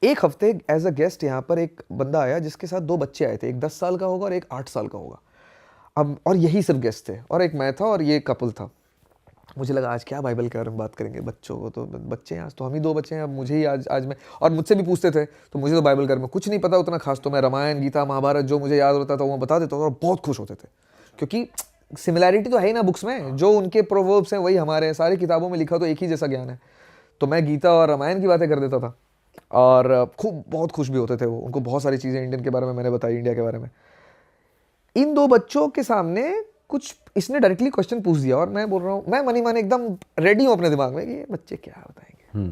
एक हफ्ते as a guest यहाँ पर एक बंदा आया जिसके साथ 2 बच्चे आए थे, एक 10 साल का होगा और एक 8 साल का होगा। अब और यही सिर्फ गेस्ट थे और एक मैं था और ये कपल था। मुझे लगा आज क्या बाइबल के बारे में बात करेंगे, बच्चों को तो बच्चे हैं, आज तो हम ही 2 बच्चे हैं, अब मुझे ही आज मैं, और मुझसे भी पूछते थे तो मुझे तो बाइबल के बारे में कुछ नहीं पता उतना खास, तो मैं रामायण गीता महाभारत जो मुझे याद होता था वो बता देता था और बहुत खुश होते थे, क्योंकि सिमिलैरिटी तो है ही ना बुक्स में, जो उनके प्रोवर्ब्स हैं वही हमारे हैं, सारी किताबों में लिखा तो एक ही जैसा ज्ञान है। तो मैं गीता और रामायण की बातें कर देता था और खूब बहुत खुश भी होते थे वो, उनको बहुत सारी चीज़ें इंडियन के बारे में मैंने बताई, इंडिया के बारे में। इन 2 बच्चों के सामने कुछ इसने डायरेक्टली क्वेश्चन पूछ दिया और मैं बोल रहा हूँ, मैं मनी माने एकदम रेडी हूँ अपने दिमाग में कि ये बच्चे क्या बताएंगे।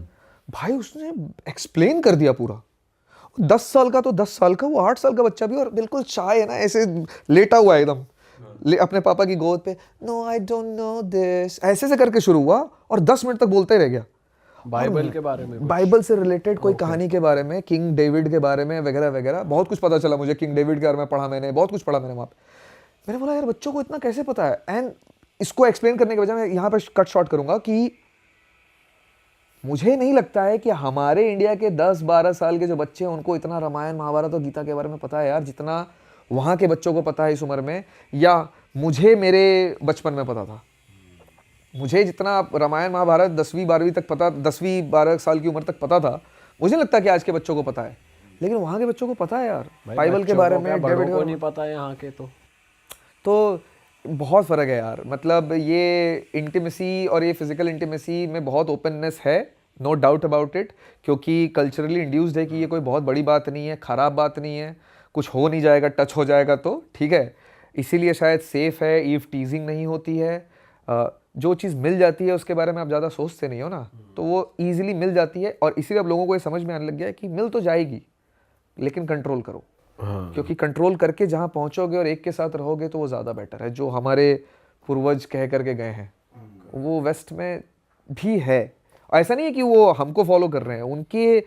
भाई उसने एक्सप्लेन कर दिया पूरा। 10 साल का तो 10 साल का, वो 8 साल का बच्चा भी, और बिल्कुल चाय है ना ऐसे लेटा हुआ है एकदम अपने पापा की गोद पे, no I don't know this, ऐसे से करके शुरू हुआ और 10 मिनट तक बोलते रह गया। बाइबल के बारे में, बाइबल से रिलेटेड कोई कहानी के बारे में, किंग डेविड के बारे में वगैरह वगैरह, बहुत कुछ पता चला मुझे, किंग डेविड के बारे में पढ़ा मैंने, बहुत कुछ पढ़ा मैंने वहाँ पे। मैंने बोला यार बच्चों को इतना कैसे पता है। एंड इसको एक्सप्लेन करने के बजाय मैं यहाँ पे कट शॉर्ट करूंगा कि मुझे नहीं लगता है कि हमारे इंडिया के 10-12 साल के जो बच्चे हैं उनको इतना रामायण महाभारत और गीता के बारे में पता है यार, जितना वहाँ के बच्चों को पता है इस उम्र में, या मुझे मेरे बचपन में पता था। मुझे जितना रामायण महाभारत 10वीं-12वीं तक पता, 10वीं-12 साल की उम्र तक पता था, मुझे नहीं लगता कि आज के बच्चों को पता है, लेकिन वहाँ के बच्चों को पता है यार बाइबल के बारे में, डेविड को नहीं पता है यहाँ के। तो बहुत फ़र्क है यार, मतलब ये इंटीमेसी और ये फिजिकल इंटीमेसी में बहुत ओपननेस है, नो डाउट अबाउट इट, क्योंकि कल्चरली इंड्यूस्ड है कि ये कोई बहुत बड़ी बात नहीं है, ख़राब बात नहीं है, कुछ हो नहीं जाएगा, टच हो जाएगा तो ठीक है, इसीलिए शायद सेफ़ है, ईव टीजिंग नहीं होती है, जो चीज़ मिल जाती है उसके बारे में आप ज़्यादा सोचते नहीं हो ना, तो वो ईजिली मिल जाती है, और इसीलिए अब लोगों को ये समझ में आने लग गया है कि मिल तो जाएगी लेकिन कंट्रोल करो। क्योंकि कंट्रोल करके जहां पहुंचोगे और एक के साथ रहोगे तो वो ज़्यादा बेटर है, जो हमारे पूर्वज कह करके गए हैं वो वेस्ट में भी है। ऐसा नहीं है कि वो हमको फॉलो कर रहे हैं, उनके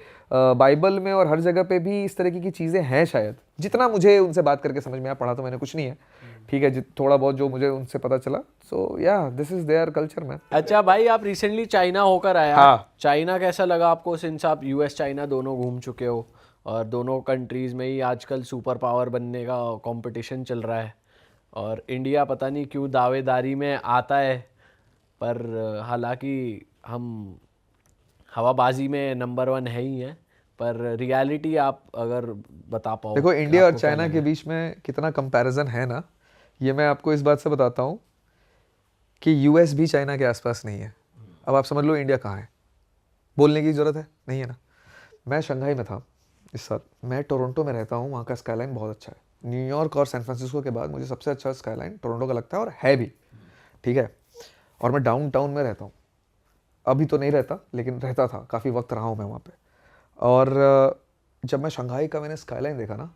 बाइबल में और हर जगह पे भी इस तरीके की चीज़ें हैं शायद, जितना मुझे उनसे बात करके समझ में आया, पढ़ा तो मैंने कुछ नहीं है, ठीक है, थोड़ा बहुत जो मुझे उनसे पता चला, सो या this is their culture man. अच्छा भाई, आप रिसेंटली चाइना होकर आया, हाँ। चाइना कैसा लगा आपको, सिंस आप यूएस चाइना दोनों घूम चुके हो, और दोनों कंट्रीज़ में ही आजकल सुपर पावर बनने का कंपटीशन चल रहा है, और इंडिया पता नहीं क्यों दावेदारी में आता है, पर हालांकि हम हवाबाजी में नंबर 1 है ही हैं, पर रियलिटी आप अगर बता पाओ। देखो इंडिया और चाइना के बीच में कितना कंपैरिजन है ना, ये मैं आपको इस बात से बताता हूँ कि यूएस भी चाइना के आसपास नहीं है। अब आप समझ लो इंडिया कहाँ है, बोलने की ज़रूरत है नहीं है ना। मैं शंघाई में था इस साल, मैं टोरंटो में रहता हूँ, वहाँ का स्काईलाइन बहुत अच्छा है। न्यूयॉर्क और सैन फ्रांसिस्को के बाद मुझे सबसे अच्छा स्काईलाइन टोरंटो का लगता है, और है भी, ठीक है। और मैं डाउनटाउन में रहता हूँ, अभी तो नहीं रहता लेकिन रहता था, काफ़ी वक्त रहा हूँ मैं वहाँ पे। और जब मैं शंघाई का मैंने स्काईलाइन देखा ना,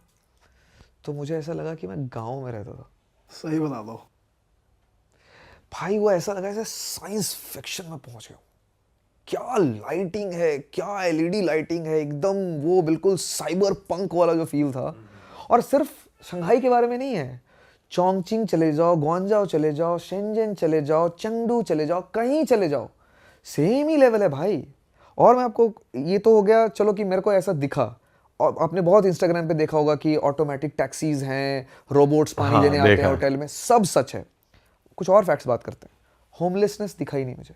तो मुझे ऐसा लगा कि मैं गाँव में रहता था। सही बता दो भाई, वो ऐसा लगा जैसे साइंस फिक्शन में पहुँच गया। क्या लाइटिंग है, क्या एलईडी लाइटिंग है, एकदम वो बिल्कुल साइबर पंक वाला जो फील था। और सिर्फ शंघाई के बारे में नहीं है, चोंगचिंग चले जाओ, ग्वांजाओ चले जाओ, शेंजन चले जाओ, चंगडू चले जाओ, कहीं चले जाओ, सेम ही लेवल है भाई। और मैं आपको, ये तो हो गया चलो कि मेरे को ऐसा दिखा, और आपने बहुत इंस्टाग्राम पे देखा होगा कि ऑटोमेटिक टैक्सीज हैं, रोबोट्स पानी देने आते हैं होटल में, सब सच है। कुछ और फैक्ट्स बात करते हैं। होमलेसनेस दिखाई नहीं मुझे,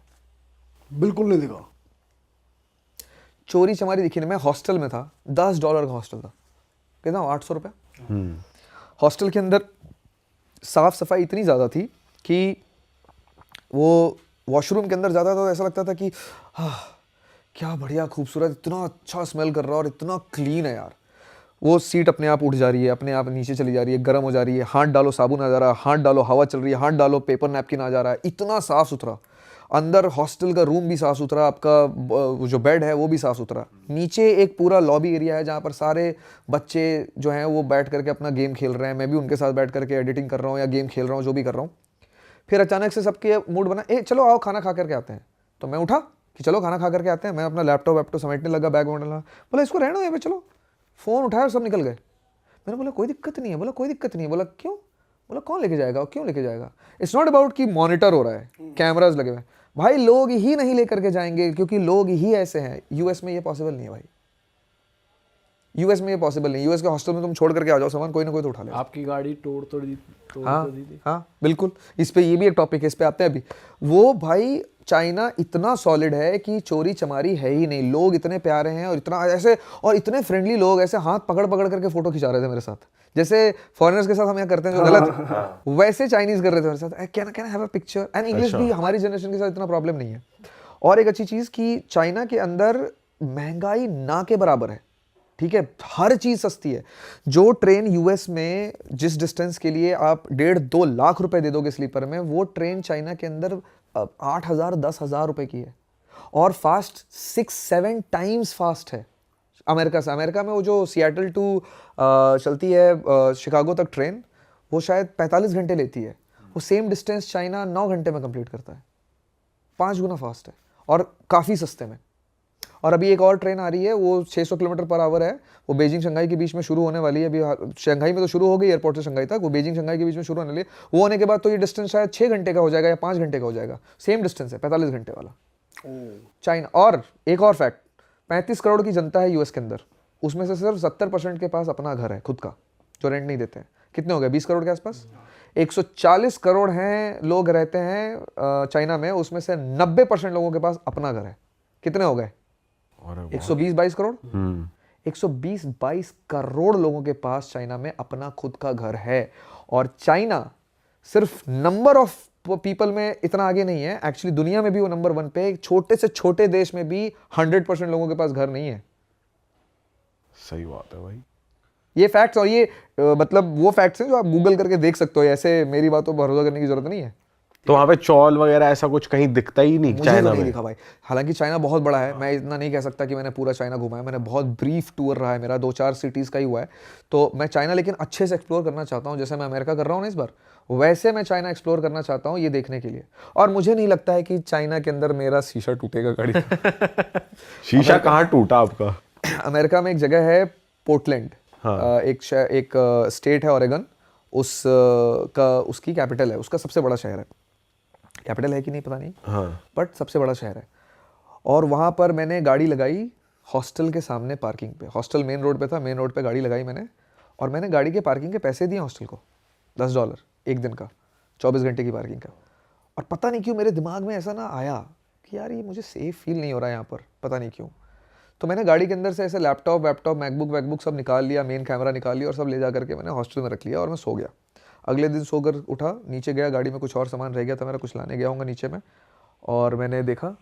बिल्कुल नहीं दिखा। चोरी चमारी दिखी नहीं। मैं हॉस्टल में था, $10 का हॉस्टल था, कितना, 800 रुपये। हॉस्टल के अंदर साफ सफाई इतनी ज़्यादा थी कि वो वॉशरूम के अंदर जाता था तो ऐसा लगता था कि क्या बढ़िया खूबसूरत, इतना अच्छा स्मेल कर रहा है और इतना क्लीन है यार। वो सीट अपने आप उठ जा रही है, अपने आप नीचे चली जा रही है, गर्म हो जा रही है, हाथ डालो साबुन आ जा रहा है, हाथ डालो हवा चल रही है, हाथ डालो पेपर नैपकिन आ जा रहा है, इतना साफ सुथरा। अंदर हॉस्टल का रूम भी साफ सुथरा, आपका जो बेड है वो भी साफ सुथरा। नीचे एक पूरा लॉबी एरिया है जहाँ पर सारे बच्चे जो हैं वो बैठ करके अपना गेम खेल रहे हैं, मैं भी उनके साथ बैठ करके एडिटिंग कर रहा हूँ या गेम खेल रहा हूँ, जो भी कर रहा हूँ। फिर अचानक से सबके मूड बना, चलो आओ खाना खा करके आते हैं। तो मैं उठा कि चलो खाना खा करके आते हैं, मैं अपना लैपटॉप समेटने लगा, बैग में लगा, बोला इसको रहना यहाँ पे, चलो। फ़ोन उठाया और सब निकल गए। मैंने बोला कोई दिक्कत नहीं है, बोला कोई दिक्कत नहीं है, बोला क्यों, बोला कौन लेके जाएगा, क्यों लेके जाएगा। इट्स नॉट अबाउट कि मॉनिटर हो रहा है, कैमराज लगे हुए हैं, भाई लोग ही नहीं लेकर के जाएंगे, क्योंकि लोग ही ऐसे हैं। यूएस में ये पॉसिबल नहीं है भाई, यूएस में ये पॉसिबल नहीं। यूएस के हॉस्टल में तुम छोड़ करके आ जाओ सामान, कोई ना कोई तो उठा ले। आपकी गाड़ी तोड़ दी हाँ थी। हाँ बिल्कुल, इस पे ये भी एक टॉपिक है, इस पे आते हैं अभी। वो भाई चाइना इतना सॉलिड है कि चोरी चमारी है ही नहीं, लोग इतने प्यारे हैं और इतना ऐसे, और इतने फ्रेंडली लोग, ऐसे हाथ पकड़ पकड़ करके फोटो खिंचा रहे थे मेरे साथ, जैसे फॉरेनर्स के साथ हम यहाँ करते हैं जो गलत, वैसे चाइनीज कर रहे थे मेरे साथ, can I have a picture, and English भी हमारी जनरेशन के साथ इतना प्रॉब्लम नहीं है। और एक अच्छी चीज कि चाइना के अंदर महंगाई ना के बराबर है, ठीक है, हर चीज सस्ती है। जो ट्रेन यूएस में जिस डिस्टेंस के लिए आप 1.5-2 लाख रुपए दे दोगे स्लीपर में, वो ट्रेन चाइना के अंदर 8,000 10,000 रुपए की है, और फास्ट 6-7 टाइम्स फास्ट है अमेरिका से। अमेरिका में वो जो सियाटल टू चलती है शिकागो तक ट्रेन, वो शायद 45 घंटे लेती है, वो सेम डिस्टेंस चाइना 9 घंटे में कंप्लीट करता है, 5 गुना फास्ट है और काफ़ी सस्ते में। और अभी एक और ट्रेन आ रही है, वो 600 किलोमीटर पर आवर है, वो बीजिंग शंघाई के बीच में शुरू होने वाली है। अभी शंघाई में तो शुरू हो गई, एयरपोर्ट से शंघाई तक, वो बीजिंग शंघाई के बीच में शुरू होने वाली है। वो होने के बाद तो ये डिस्टेंस शायद 6 घंटे का हो जाएगा या 5 घंटे का हो जाएगा, सेम डिस्टेंस है 45 घंटे वाला चाइना। और एक और फैक्ट, 35 करोड़ की जनता है यूएस के अंदर, उसमें से सिर्फ 70% के पास अपना घर है खुद का, जो रेंट नहीं देते हैं। कितने हो गए, 20 करोड़ के आसपास। 140 करोड़ हैं लोग रहते हैं चाइना में, उसमें से 90% लोगों के पास अपना घर है। कितने हो गए, 120-22 करोड़। 120-22 करोड़ लोगों के पास चाइना में अपना खुद का घर है। और चाइना सिर्फ नंबर ऑफ पीपल में इतना आगे नहीं है, एक्चुअली दुनिया में भी वो नंबर 1 पे। एक छोटे से छोटे देश में भी 100% लोगों के पास घर नहीं है। सही बात है भाई, ये फैक्ट्स, और ये मतलब वो फैक्ट्स हैं जो आप गूगल करके देख सकते हो, ऐसे मेरी बातों पर भरोसा करने की जरूरत नहीं है। तो वहाँ पे चौल वगैरह ऐसा कुछ कहीं दिखता ही नहीं मुझे चाइना तो नहीं में? दिखा भाई, हालांकि चाइना बहुत बड़ा है, मैं इतना नहीं कह सकता कि मैंने पूरा चाइना घुमा है, मैंने बहुत ब्रीफ टूर रहा है मेरा, 2-4 सिटीज़ का ही हुआ है। तो मैं चाइना लेकिन अच्छे से एक्सप्लोर करना चाहता हूँ, जैसे मैं अमेरिका कर रहा हूँ ना इस बार, वैसे मैं चाइना एक्सप्लोर करना चाहता हूँ, ये देखने के लिए। और मुझे नहीं लगता है कि चाइना के अंदर मेरा शीशा टूटेगा गाड़ी का। शीशा कहाँ टूटा आपका? अमेरिका में एक जगह है पोर्टलैंड, एक स्टेट है ओरेगन, उसकी कैपिटल है, उसका सबसे बड़ा शहर है, कैपिटल है कि नहीं पता नहीं, बट सबसे बड़ा शहर है। और वहाँ पर मैंने गाड़ी लगाई हॉस्टल के सामने पार्किंग पे, हॉस्टल मेन रोड पे था, मेन रोड पे गाड़ी लगाई मैंने, और मैंने गाड़ी के पार्किंग के पैसे दिए हॉस्टल को, $10 एक दिन का, 24 घंटे की पार्किंग का। और पता नहीं क्यों मेरे दिमाग में ऐसा ना आया कि यार ये मुझे सेफ फील नहीं हो रहा है यहाँ पर, पता नहीं क्यों। तो मैंने गाड़ी के अंदर से ऐसे लैपटॉप मैकबुक सब निकाल लिया, मेन कैमरा निकाल लिया और सब ले जा करके मैंने हॉस्टल में रख लिया और मैं सो गया। अगले दिन सोकर उठा, नीचे गया, गाड़ी में कुछ और सामान रह गया था मेरा, कुछ लाने गया होगा नीचे में, और मैंने देखा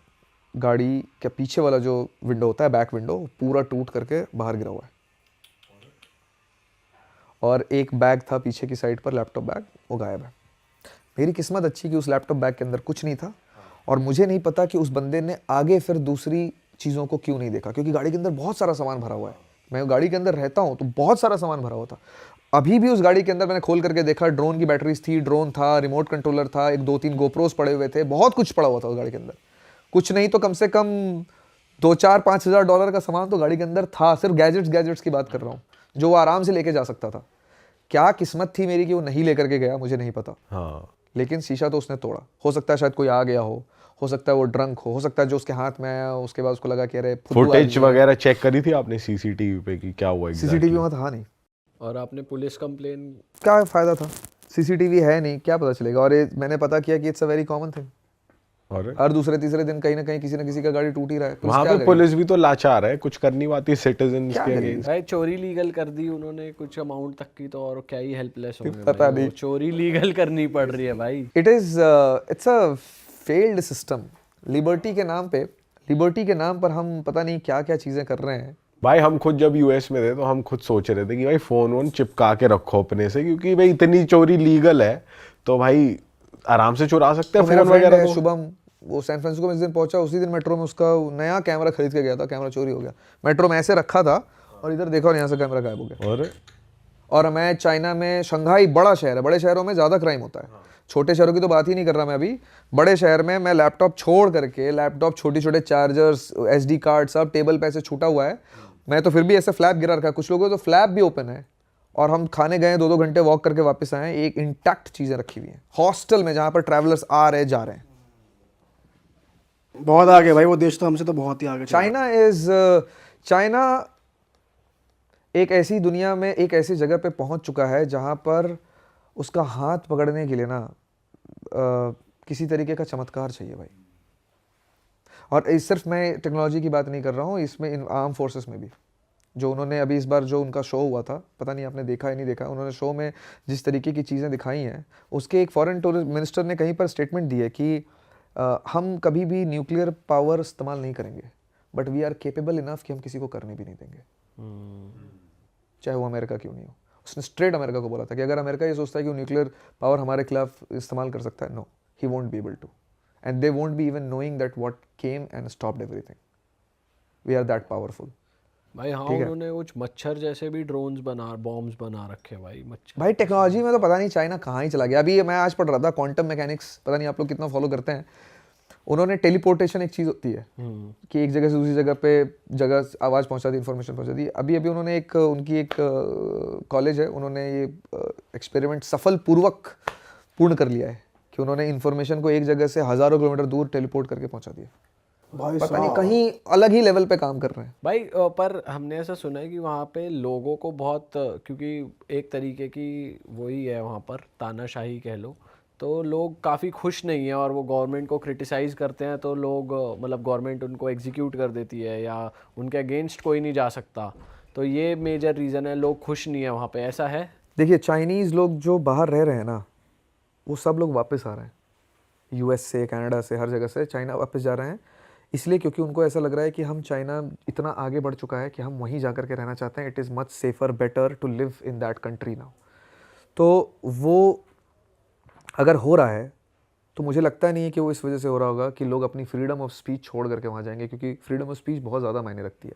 गाड़ी के पीछे वाला जो विंडो होता है, बैक विंडो, पूरा टूट करके बाहर गिरा हुआ है। और एक बैग था पीछे की साइड पर, लैपटॉप बैग, वो गायब है। मेरी किस्मत अच्छी कि उस लैपटॉप बैग के अंदर कुछ नहीं था, और मुझे नहीं पता कि उस बंदे ने आगे फिर दूसरी चीज़ों को क्यों नहीं देखा, क्योंकि गाड़ी के अंदर बहुत सारा सामान भरा हुआ है। मैं गाड़ी के अंदर रहता हूँ तो बहुत सारा सामान भरा हुआ था। अभी भी उस गाड़ी के अंदर मैंने खोल करके देखा, ड्रोन की बैटरीज थी, ड्रोन था, रिमोट कंट्रोलर था, 1-2-3 गोप्रोस पड़े हुए थे, बहुत कुछ पड़ा हुआ था उस गाड़ी के अंदर। कुछ नहीं तो कम से कम 2-4-5 हज़ार डॉलर का सामान तो गाड़ी के अंदर था, सिर्फ गैजेट्स की बात कर रहा हूँ, जो वो आराम से लेके जा सकता था। क्या किस्मत थी मेरी कि वो नहीं लेकर के गया, मुझे नहीं पता। लेकिन शीशा तो उसने तोड़ा। हो सकता है शायद कोई आ गया हो सकता है वो ड्रंक हो सकता है जो उसके हाथ में आया, उसके बाद उसको लगा कि अरे फुटेज वगैरह चेक करी थी आपने सीसीटीवी पे कि क्या हुआ? सीसीटीवी वहाँ था नहीं। और आपने पुलिस कंप्लेन? क्या फ़ायदा था, सीसीटीवी है नहीं, क्या पता चलेगा। और ये मैंने पता किया कि it's a very common thing, हर दूसरे तीसरे दिन कहीं ना कहीं किसी न किसी का गाड़ी टूट ही रहा है। वहाँ पे पुलिस भी तो लाचार है, कुछ करनी पाती सिटीजन्स के अगेंस्ट। भाई चोरी लीगल कर दी उन्होंने कुछ अमाउंट तक की, तो और क्या ही हेल्पलेस होंगे। पता नहीं, चोरी लीगल करनी पड़ रही है भाई। It's a failed system. Liberty के नाम पर हम पता नहीं क्या क्या चीज़ें कर रहे हैं। भाई हम खुद जब यूएस में थे तो हम खुद सोच रहे थे कि भाई फोन वोन चिपका के रखो अपने से, क्योंकि भाई इतनी चोरी लीगल है तो भाई आराम से चुरा सकते हैं फोन वगैरह। शुभम वो सैन फ्रांसिस्को में इस दिन पहुंचा, उसी दिन मेट्रो में उसका नया कैमरा खरीद के गया था, कैमरा चोरी हो गया। मेट्रो में ऐसे रखा था और इधर देखा और यहाँ से कैमरा गायब हो गया। और मैं चाइना में, शंघाई बड़ा शहर है, बड़े शहरों में ज़्यादा क्राइम होता है, छोटे शहरों की तो बात ही नहीं कर रहा मैं अभी। बड़े शहर में मैं लैपटॉप छोड़ करके, लैपटॉप छोटे चार्जर्स, SD कार्ड सब टेबल पे ऐसे छूटा हुआ है। मैं तो फिर भी ऐसे फ्लैप गिरा रखा है, कुछ लोगों को तो फ्लैप भी ओपन है। और हम खाने गए 2-2 घंटे वॉक करके वापस आए, एक इंटैक्ट चीज़ें रखी हुई हैं हॉस्टल में, जहाँ पर ट्रैवलर्स आ रहे जा रहे हैं। बहुत आगे भाई वो देश, तो हमसे तो बहुत ही आगे। चाइना एक ऐसी दुनिया में एक ऐसी जगह पे पहुंच चुका है जहां पर उसका हाथ पकड़ने के लिए ना किसी तरीके का चमत्कार चाहिए भाई। और इस सिर्फ मैं टेक्नोलॉजी की बात नहीं कर रहा हूँ, इसमें इन आर्म फोर्सेस में भी जो उन्होंने अभी इस बार जो उनका शो हुआ था, पता नहीं आपने देखा है नहीं देखा, उन्होंने शो में जिस तरीके की चीज़ें दिखाई हैं, उसके एक फॉरेन टूरिस्ट मिनिस्टर ने कहीं पर स्टेटमेंट दी है कि हम कभी भी न्यूक्लियर पावर इस्तेमाल नहीं करेंगे, but we are capable enough कि हम किसी को करने भी नहीं देंगे, चाहे वो अमेरिका क्यों नहीं हो। उसने स्ट्रेट अमेरिका को बोला था कि अगर अमेरिका ये सोचता है कि वो न्यूक्लियर पावर हमारे खिलाफ इस्तेमाल कर सकता है, no, he won't be able to, and they won't be even knowing that what came and stopped everything. We are that powerful भाई। हाँ, उन्होंने कुछ मच्छर जैसे भी ड्रोन्स बॉम्ब्स बना रखे भाई मच्छर। भाई टेक्नोलॉजी में तो पता नहीं चाइना कहाँ ही चला गया। अभी मैं आज पढ़ रहा था क्वांटम मैकेनिक्स, पता नहीं आप लोग कितना फॉलो करते हैं। उन्होंने टेलीपोर्टेशन एक चीज़ होती है कि एक जगह से दूसरी जगह पे आवाज़ पहुंचा दी, इन्फॉर्मेशन पहुंचा दी। अभी उन्होंने उनकी एक कॉलेज है, उन्होंने ये एक्सपेरिमेंट सफलपूर्वक पूर्ण कर लिया है कि उन्होंने इन्फॉर्मेशन को एक जगह से हज़ारों किलोमीटर दूर टेलीपोर्ट करके पहुंचा दिया। भाई पता नहीं कहीं अलग ही लेवल पे काम कर रहे हैं भाई। पर हमने ऐसा सुना है कि वहाँ पे लोगों को बहुत, क्योंकि एक तरीके की वही है वहाँ पर तानाशाही कह लो, तो लोग काफ़ी खुश नहीं है और वो गवर्नमेंट को क्रिटिसाइज़ करते हैं, तो लोग मतलब गवर्नमेंट उनको एग्जीक्यूट कर देती है या उनके अगेंस्ट कोई नहीं जा सकता। तो ये मेजर रीज़न है, लोग खुश नहीं है वहाँ पे, ऐसा है। देखिए, चाइनीज़ लोग जो बाहर रह रहे हैं ना, वो सब लोग वापस आ रहे हैं, यूएस से, कनाडा से, हर जगह से चाइना वापस जा रहे हैं, इसलिए क्योंकि उनको ऐसा लग रहा है कि हम चाइना इतना आगे बढ़ चुका है कि हम वहीं जा कर के रहना चाहते हैं। It is much safer, better to live in that country now. तो वो अगर हो रहा है तो मुझे लगता नहीं है कि वो इस वजह से हो रहा होगा कि लोग अपनी फ्रीडम ऑफ स्पीच छोड़ करके वहाँ जाएंगे, क्योंकि फ्रीडम ऑफ स्पीच बहुत ज़्यादा मायने रखती है।